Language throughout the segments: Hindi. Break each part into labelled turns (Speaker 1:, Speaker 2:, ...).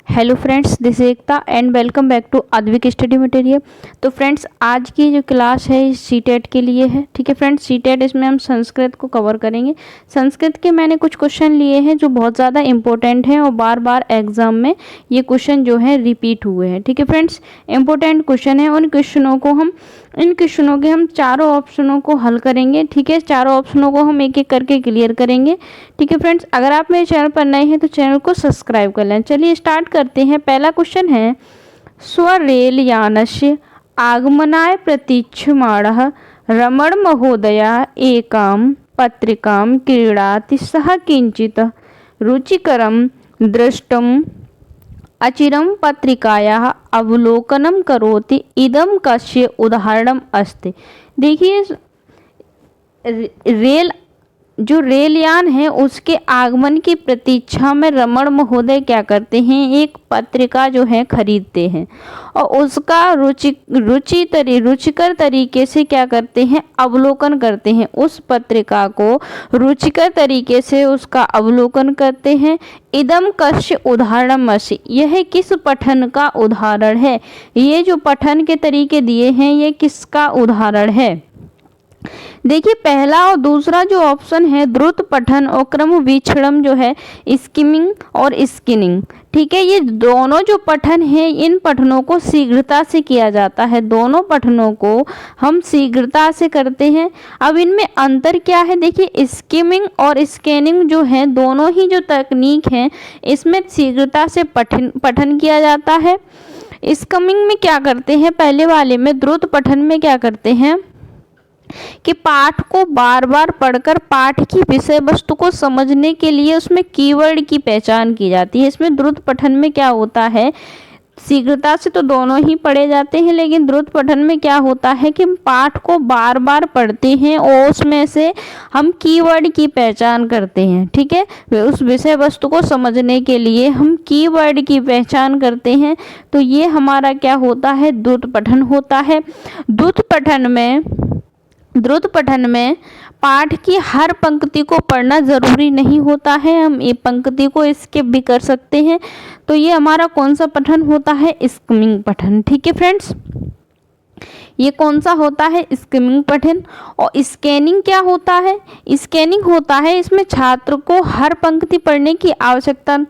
Speaker 1: Hello friends, this is Ekta and welcome back to Advik study material. तो फ्रेंड्स, आज की जो क्लास है सीटेट के लिए है। ठीक है फ्रेंड्स, सीटेट इसमें हम संस्कृत को कवर करेंगे। संस्कृत के मैंने कुछ क्वेश्चन लिए हैं जो बहुत ज़्यादा इंपॉर्टेंट हैं और बार बार एग्जाम में ये क्वेश्चन जो है रिपीट हुए हैं। ठीक है फ्रेंड्स, इंपॉर्टेंट क्वेश्चन है। इन क्वेश्चनों के हम चारों ऑप्शनों को हल करेंगे। ठीक है, चारों ऑप्शनों को हम एक एक करके क्लियर करेंगे। ठीक है फ्रेंड्स, अगर आप मेरे चैनल पर नए हैं तो चैनल को सब्सक्राइब कर लें। चलिए स्टार्ट करते हैं। पहला क्वेश्चन है, स्वरेलयानस्य आगमनाय प्रतीक्षमाणः रमण महोदया एकां पत्रिकां क्रीणाति सः किंचित् रुचिकरं दृष्टुम् अचिरं पत्रिकायाः अवलोकनं करोति। इदं कस्य उदाहरणम् अस्ति। देखिए, रेलयान है उसके आगमन की प्रतीक्षा में रमण महोदय क्या करते हैं, एक पत्रिका जो है खरीदते हैं और उसका रुचिकर तरीके से क्या करते हैं, अवलोकन करते हैं। उस पत्रिका को रुचिकर तरीके से उसका अवलोकन करते हैं। इदम कस्य उदाहरणम् अस्ति, यह किस पठन का उदाहरण है। ये जो पठन के तरीके दिए हैं ये किसका उदाहरण है। देखिए, पहला और दूसरा जो ऑप्शन है द्रुत पठन और क्रम विचरण जो है स्किमिंग और स्किनिंग। ठीक है, ये दोनों जो पठन है इन पठनों को शीघ्रता से किया जाता है। दोनों पठनों को हम शीघ्रता से करते हैं। अब इनमें अंतर क्या है, देखिए स्किमिंग और स्कैनिंग जो है दोनों ही जो तकनीक हैं इसमें शीघ्रता से पठन किया जाता है। स्किमिंग में क्या करते हैं, पहले वाले में द्रुत पठन में क्या करते हैं कि पाठ को बार बार पढ़कर पाठ की विषय वस्तु को समझने के लिए उसमें कीवर्ड की पहचान की जाती है। इसमें द्रुत पठन में क्या होता है, शीघ्रता से तो दोनों ही पढ़े जाते हैं, लेकिन द्रुत पठन में क्या होता है कि हम पाठ को बार बार पढ़ते हैं और उसमें से हम कीवर्ड की पहचान करते हैं। ठीक है, उस विषय वस्तु को समझने के लिए हम कीवर्ड की पहचान करते हैं। तो ये हमारा क्या होता है, द्रुत पठन होता है। द्रुत पठन में पाठ की हर पंक्ति को पढ़ना ज़रूरी नहीं होता है, हम ये पंक्ति को स्किप भी कर सकते हैं। तो ये हमारा कौन सा पठन होता है, स्किमिंग पठन। ठीक है फ्रेंड्स, ये कौन सा होता है, स्किमिंग पठन। और स्कैनिंग क्या होता है, स्कैनिंग होता है इसमें छात्र को हर पंक्ति पढ़ने की आवश्यकता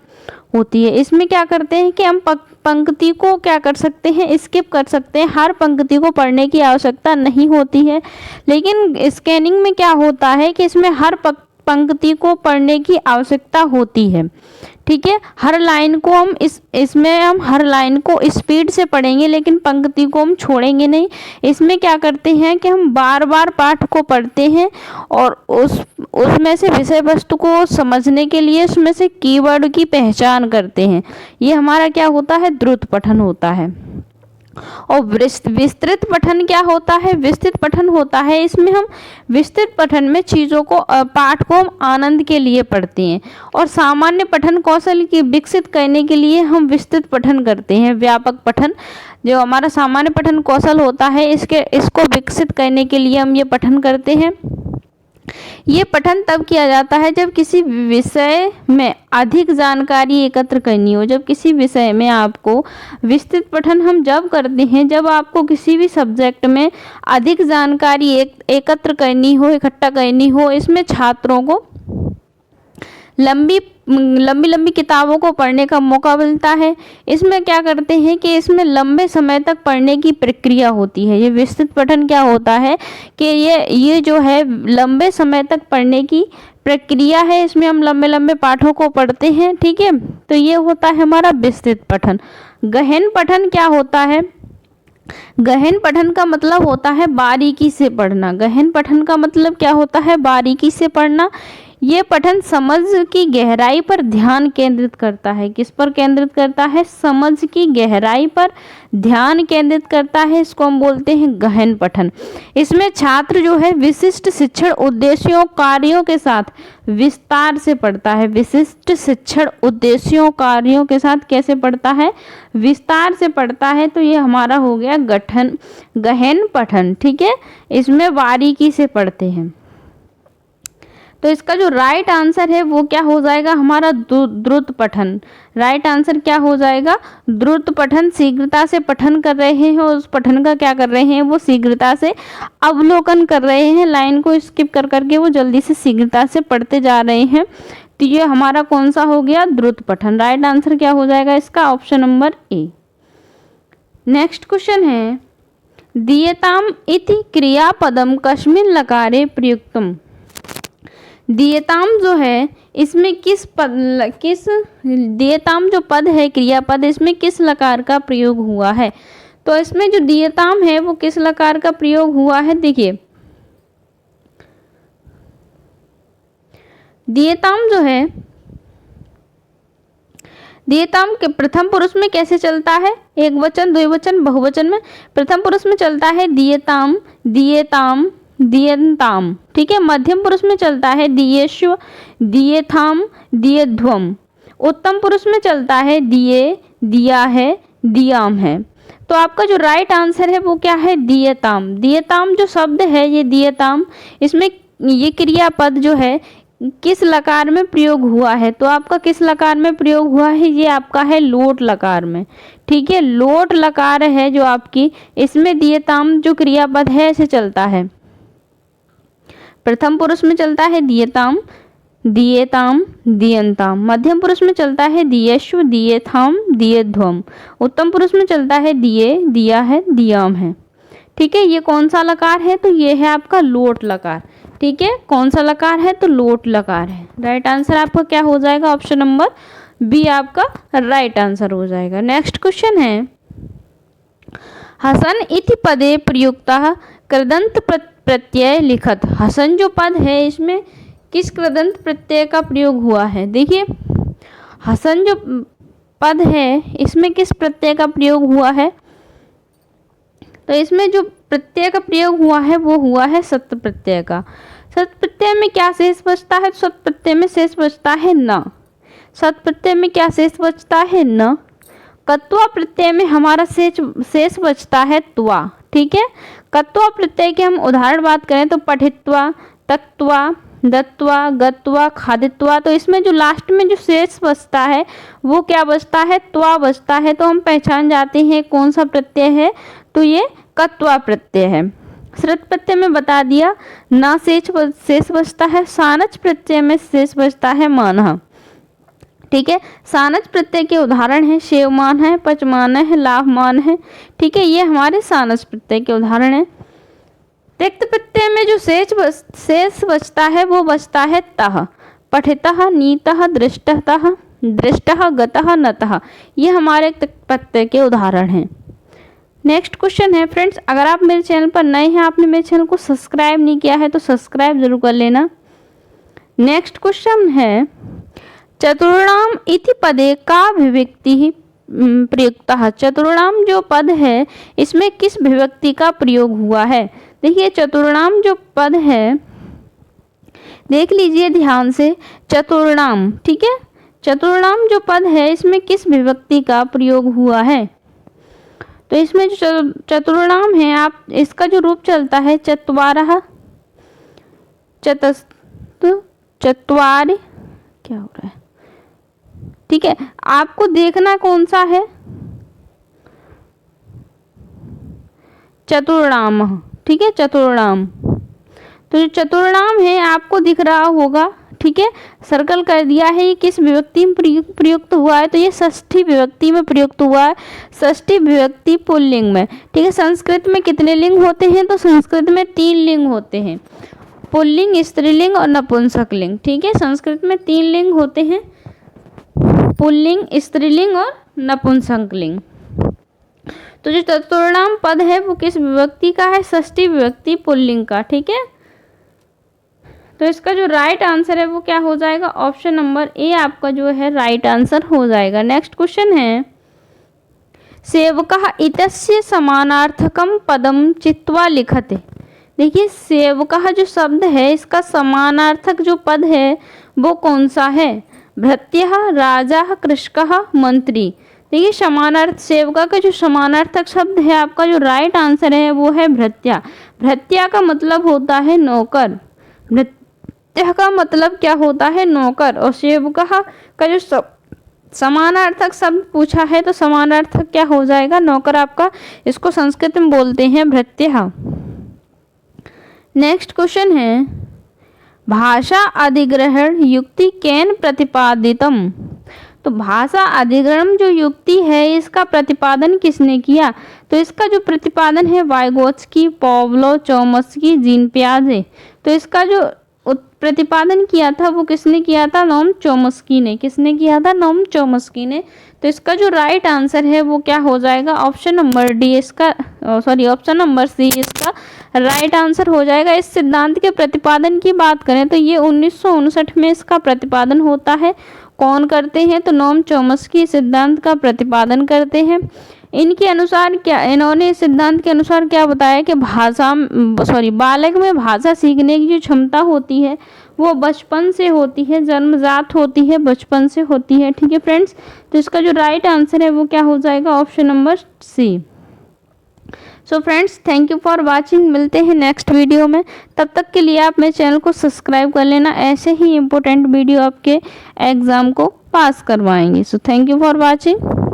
Speaker 1: होती है। इसमें क्या करते हैं कि हम पंक्ति को क्या कर सकते हैं, स्किप कर सकते हैं, हर पंक्ति को पढ़ने की आवश्यकता नहीं होती है। लेकिन स्कैनिंग में क्या होता है कि इसमें हर पंक्ति को पढ़ने की आवश्यकता होती है। ठीक है, हर लाइन को हम इसमें हम हर लाइन को स्पीड से पढ़ेंगे लेकिन पंक्ति को हम छोड़ेंगे नहीं। इसमें क्या करते हैं कि हम बार बार पाठ को पढ़ते हैं और उसमें से विषय वस्तु को समझने के लिए उसमें से कीवर्ड की पहचान करते हैं। ये हमारा क्या होता है, द्रुत पठन होता है। और विस्तृत पठन क्या होता है, विस्तृत पठन होता है इसमें हम विस्तृत पठन में चीज़ों को पाठ को हम आनंद के लिए पढ़ते हैं और सामान्य पठन कौशल की विकसित करने के लिए हम विस्तृत पठन करते हैं। व्यापक पठन जो हमारा सामान्य पठन कौशल होता है इसको विकसित करने के लिए हम ये पठन करते हैं। ये पठन तब किया जाता है जब किसी विषय में अधिक जानकारी एकत्र करनी हो। जब किसी विषय में आपको विस्तृत पठन हम जब करते हैं जब आपको किसी भी सब्जेक्ट में अधिक जानकारी एकत्र करनी हो, इकट्ठा करनी हो। इसमें छात्रों को लंबी किताबों को पढ़ने का मौका मिलता है। इसमें क्या करते हैं कि इसमें लंबे समय तक पढ़ने की प्रक्रिया होती है। ये विस्तृत पठन क्या होता है कि ये जो है लंबे समय तक पढ़ने की प्रक्रिया है। इसमें हम लंबे पाठों को पढ़ते हैं। ठीक है, तो ये होता है हमारा विस्तृत पठन। गहन पठन क्या होता है, गहन पठन का मतलब होता है बारीकी से पढ़ना। गहन पठन का मतलब क्या होता है, बारीकी से पढ़ना। ये पठन समझ की गहराई पर ध्यान केंद्रित करता है। किस पर केंद्रित करता है, समझ की गहराई पर ध्यान केंद्रित करता है। इसको हम बोलते हैं गहन पठन। इसमें छात्र जो है विशिष्ट शिक्षण उद्देश्यों कार्यों के साथ विस्तार से पढ़ता है। विशिष्ट शिक्षण उद्देश्यों कार्यों के साथ कैसे पढ़ता है, विस्तार से पढ़ता है। तो ये हमारा हो गया गहन पठन। ठीक है, इसमें बारीकी से पढ़ते हैं। तो इसका जो राइट आंसर है वो क्या हो जाएगा हमारा द्रुत पठन। राइट आंसर क्या हो जाएगा, द्रुत पठन। शीघ्रता से पठन कर रहे हैं और उस पठन का क्या कर रहे हैं, वो शीघ्रता से अवलोकन कर रहे हैं, लाइन को स्किप कर करके वो जल्दी से शीघ्रता से पढ़ते जा रहे हैं। तो ये हमारा कौन सा हो गया, द्रुत पठन। राइट आंसर क्या हो जाएगा इसका, option number A. Next question है, दीयताम इति क्रियापदम कस्मिन् लकारे प्रयुक्तम। दीयताम जो है इसमें किस दीयताम जो पद है, क्रियापद, इसमें किस लकार का प्रयोग हुआ है। तो इसमें जो दीयताम है वो किस लकार का प्रयोग हुआ है, देखिए दीयताम जो है, दीयताम के प्रथम पुरुष में कैसे चलता है, एक वचन, द्विवचन, बहुवचन में। प्रथम पुरुष में चलता है दीयताम, दीयताम, दीयन्ताम, ठीक है। मध्यम पुरुष में चलता है दीयेष्व, दीयेथाम, दीयध्वम। उत्तम पुरुष में चलता है दिये, दिया है, दियाम है। तो आपका जो राइट आंसर है वो क्या है, दीयताम। दीयताम जो शब्द है ये दीयताम, इसमें ये क्रियापद जो है किस लकार में प्रयोग हुआ है। तो आपका किस लकार में प्रयोग हुआ है, ये आपका है लोट लकार में, ठीक है। लोट लकार है जो आपकी, इसमें दीयताम जो क्रियापद है ऐसे चलता है। प्रथम पुरुष में चलता है दीयताम, दीयेताम, दीयन्ताम। मध्यम पुरुष में चलता है दीयेष्व, दीयेथाम, दीयध्वम। उत्तम पुरुष में चलता है दिये, दिया है, दियाम है, ठीक है। ये कौन सा लकार है, तो ये है आपका लोट लकार, ठीक है। कौन सा लकार है, तो लोट लकार है। राइट आंसर आपका क्या हो जाएगा, ऑप्शन नंबर बी आपका राइट आंसर हो जाएगा। नेक्स्ट क्वेश्चन है, हसन इति पदे प्रयुक्तः कृदंत प्रत्यय लिखत। हसन जो पद है इसमें किस कृदंत प्रत्यय का प्रयोग हुआ है। देखिए हसन जो पद है इसमें किस प्रत्यय का प्रयोग हुआ है, तो इसमें जो प्रत्यय का प्रयोग हुआ है वो हुआ है सत् प्रत्यय का। सत् प्रत्यय में क्या शेष बचता है, सत् प्रत्यय में शेष बचता है न। सत् प्रत्यय में क्या शेष बचता है, न। कत्वा प्रत्यय में हमारा शेष बचता है त्वा, ठीक है। कत्वा प्रत्यय के हम उदाहरण बात करें तो पठित्वा, तक्त्वा, दत्वा, गत्वा, खादित्वा। तो इसमें जो लास्ट में जो शेष बचता है वो क्या बचता है, त्वा बचता है। तो हम पहचान जाते हैं कौन सा प्रत्यय है, तो ये कत्वा प्रत्यय है। श्रुत प्रत्यय में बता दिया ना शेष बचता है। सानच प्रत्यय में शेष बचता है मानः, ठीक है। सानच प्रत्यय के उदाहरण है शेवमान है, पचमान है, लाभमान है, ठीक है। ये हमारे सानच प्रत्यय के उदाहरण है। त्यक्त प्रत्यय में जो शेष बचता है वो बचता है तः। पठितः, नीतः, दृष्टतः, दृष्टः, गतः, नतः। ये हमारे त्यक्त प्रत्यय के उदाहरण हैं। नेक्स्ट क्वेश्चन है फ्रेंड्स, अगर आप मेरे चैनल पर नए हैं, आपने मेरे चैनल को सब्सक्राइब नहीं किया है तो सब्सक्राइब जरूर कर लेना। नेक्स्ट क्वेश्चन है, चतुर्णाम इति पदे का विभक्ति प्रयुक्तः। चतुर्णाम जो पद है इसमें किस विभक्ति का प्रयोग हुआ है। देखिए चतुर्णाम जो पद है, देख लीजिए ध्यान से, चतुर्णाम, ठीक है। चतुर्णाम जो पद है इसमें किस विभक्ति का प्रयोग हुआ है। तो इसमें जो चतुर्णाम है, आप इसका जो रूप चलता है चत्वारः, चत्वारि, क्या हो रहा है, ठीक है। आपको देखना कौन सा है, चतुर्णाम, ठीक है, चतुर्णाम। तो जो चतुर्णाम है आपको दिख रहा होगा, ठीक है, सर्कल कर दिया है। ये किस विभक्ति में प्रयुक्त हुआ है, तो ये षष्ठी विभक्ति में प्रयुक्त हुआ है। षष्ठी विभक्ति पुल्लिंग में, ठीक है। संस्कृत में कितने लिंग होते हैं, तो संस्कृत में 3 लिंग होते हैं, पुल्लिंग, स्त्रीलिंग और नपुंसक लिंग, ठीक है। संस्कृत में 3 लिंग होते हैं, पुल्लिंग, स्त्रीलिंग और नपुंसक लिंग। तो जो चतुर्णाम पद है वो किस विभक्ति का है, षष्ठी विभक्ति पुल्लिंग का, ठीक है। तो इसका जो राइट आंसर है वो क्या हो जाएगा, ऑप्शन नंबर ए आपका जो है राइट आंसर हो जाएगा। नेक्स्ट क्वेश्चन है, सेवकः इत्यस्य समानार्थकम पदम चित्वा लिखते। देखिए सेवकः जो शब्द है इसका समानार्थक जो पद है वो कौन सा है, भृत्यः, राजा, कृषकः, मंत्री। देखिए समानार्थ, सेवका का जो समानार्थक शब्द है आपका जो राइट आंसर है वो है भृत्या। भृत्या का मतलब होता है नौकर। भृत्य का मतलब क्या होता है? नौकर। और सेवकः का जो समानार्थक शब्द पूछा है तो समानार्थक क्या हो जाएगा? नौकर आपका। इसको संस्कृत में बोलते हैं भृत्यः। नेक्स्ट क्वेश्चन है भाषा अधिग्रहण युक्ति केन प्रतिपादितम। तो भाषा अधिग्रहण जो युक्ति है इसका प्रतिपादन किसने किया? तो इसका जो प्रतिपादन है वाइगोत्स्की, पाव्लोव, चोम्स्की, जीन पियाजे। तो इसका जो प्रतिपादन किया था वो किसने किया था? नोम चोम्स्की ने। किसने किया था? नोम चोम्स्की ने। तो इसका जो राइट आंसर है वो क्या हो जाएगा? ऑप्शन नंबर डी इसका, सॉरी ऑप्शन नंबर सी इसका राइट आंसर हो जाएगा। इस सिद्धांत के प्रतिपादन की बात करें तो ये 1959 में इसका प्रतिपादन होता है। कौन करते हैं? तो नोम चोम्स्की सिद्धांत का प्रतिपादन करते हैं। इनके अनुसार क्या, इन्होंने सिद्धांत के अनुसार क्या बताया कि बालक में भाषा सीखने की जो क्षमता होती है वो बचपन से होती है, जन्मजात होती है, बचपन से होती है। ठीक है फ्रेंड्स, तो इसका जो राइट आंसर है वो क्या हो जाएगा? Option number C. So friends, thank you for watching. मिलते हैं नेक्स्ट वीडियो में। तब तक के लिए आप मेरे चैनल को सब्सक्राइब कर लेना, ऐसे ही इम्पोर्टेंट वीडियो आपके एग्ज़ाम को पास करवाएंगे। So thank you for watching.